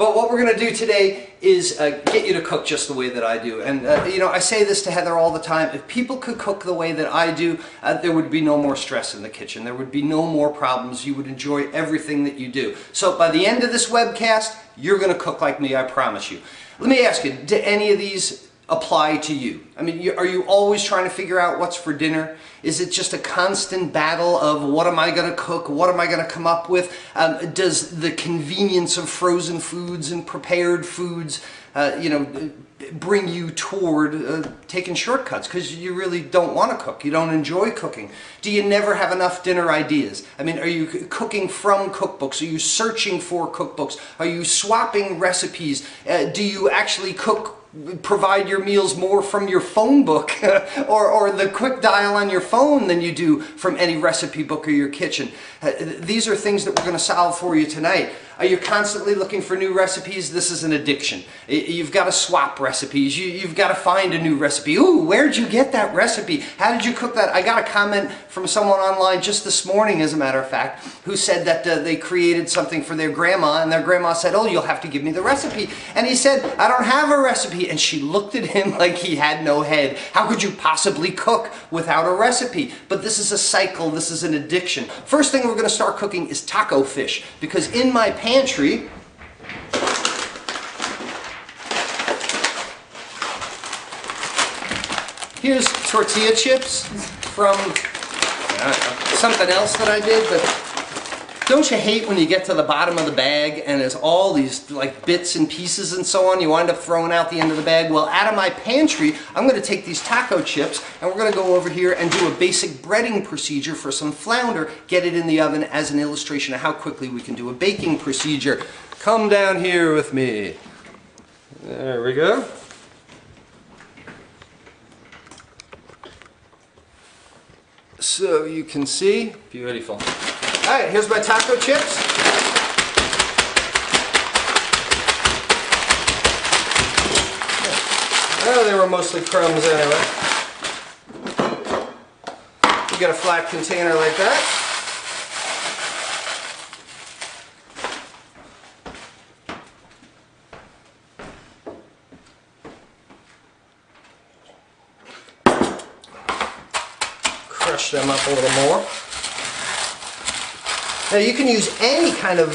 But what we're going to do today is get you to cook just the way that I do. And you know, I say this to Heather all the time. If people could cook the way that I do, there would be no more stress in the kitchen. There would be no more problems. You would enjoy everything that you do. So by the end of this webcast, you're going to cook like me, I promise you. Let me ask you, do any of these apply to you? I mean, are you always trying to figure out what's for dinner? Is it just a constant battle of what am I going to cook? What am I going to come up with? Does the convenience of frozen foods and prepared foods, you know, bring you toward taking shortcuts because you really don't want to cook? You don't enjoy cooking. Do you never have enough dinner ideas? I mean, are you cooking from cookbooks? Are you searching for cookbooks? Are you swapping recipes? Do you actually provide your meals more from your phone book or the quick dial on your phone than you do from any recipe book or your kitchen? These are things that we're going to solve for you tonight. Are you constantly looking for new recipes? This is an addiction. You've got to swap recipes. You've got to find a new recipe. Ooh, where'd you get that recipe? How did you cook that? I got a comment from someone online just this morning, as a matter of fact, who said that they created something for their grandma, and their grandma said, oh, you'll have to give me the recipe. And he said, I don't have a recipe. And she looked at him like he had no head. How could you possibly cook without a recipe? But this is a cycle. This is an addiction. First thing we're going to start cooking is taco fish, because in my pantry, here's tortilla chips from something else that I did, but don't you hate when you get to the bottom of the bag and there's all these like bits and pieces and so on? You wind up throwing out the end of the bag. Well, out of my pantry, I'm going to take these taco chips and we're going to go over here and do a basic breading procedure for some flounder, get it in the oven as an illustration of how quickly we can do a baking procedure. Come down here with me. There we go. So you can see, beautiful. All right, here's my taco chips. Oh, they were mostly crumbs anyway. You get a flat container like that. Crush them up a little more. Now you can use any kind of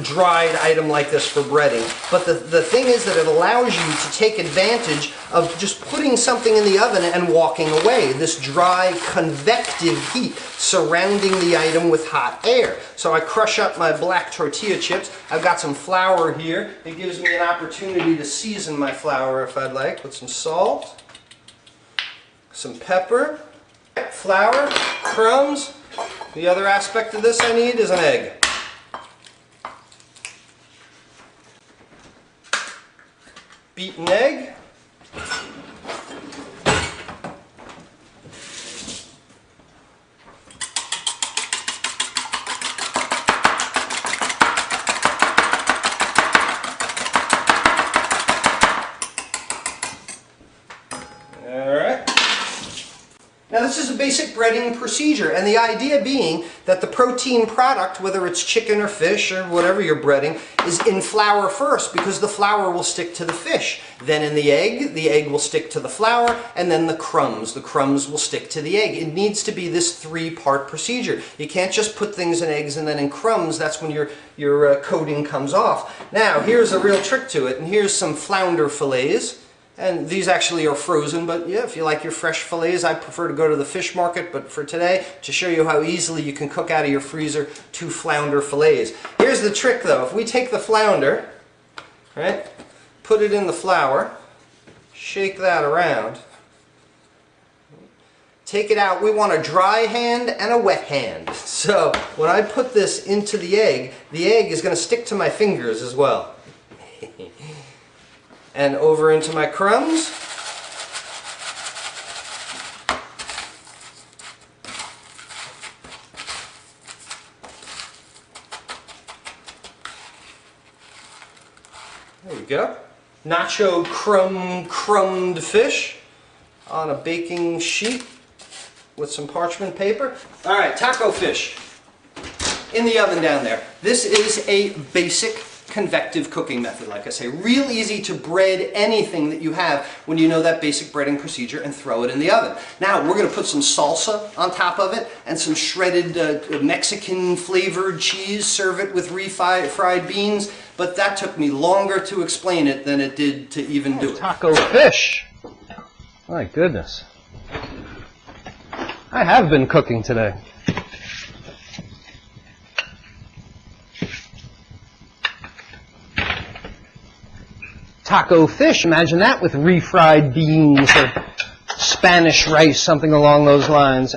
dried item like this for breading, but the thing is that it allows you to take advantage of just putting something in the oven and walking away. This dry convective heat surrounding the item with hot air. So I crush up my black tortilla chips. I've got some flour here. It gives me an opportunity to season my flour if I'd like with some salt, some pepper, flour, crumbs. The other aspect of this I need is an egg. Beaten egg. Now this is a basic breading procedure, and the idea being that the protein product, whether it's chicken or fish or whatever you're breading, is in flour first, because the flour will stick to the fish. Then in the egg will stick to the flour, and then the crumbs will stick to the egg. It needs to be this three-part procedure. You can't just put things in eggs and then in crumbs. That's when your coating comes off. Now here's a real trick to it, and here's some flounder fillets. And these actually are frozen, but yeah, if you like your fresh fillets, I prefer to go to the fish market. But for today, to show you how easily you can cook out of your freezer 2 flounder fillets. Here's the trick though. If we take the flounder, right, put it in the flour, shake that around, take it out. We want a dry hand and a wet hand. So when I put this into the egg is going to stick to my fingers as well. And over into my crumbs. There we go. Nacho crumbed fish on a baking sheet with some parchment paper. All right, taco fish in the oven down there. This is a basic convective cooking method, like I say. Real easy to bread anything that you have when you know that basic breading procedure and throw it in the oven. Now we're going to put some salsa on top of it and some shredded Mexican flavored cheese, serve it with refried beans, but that took me longer to explain it than it did to even do it. Taco fish! My goodness. I have been cooking today. Taco fish, imagine that with refried beans or Spanish rice, something along those lines.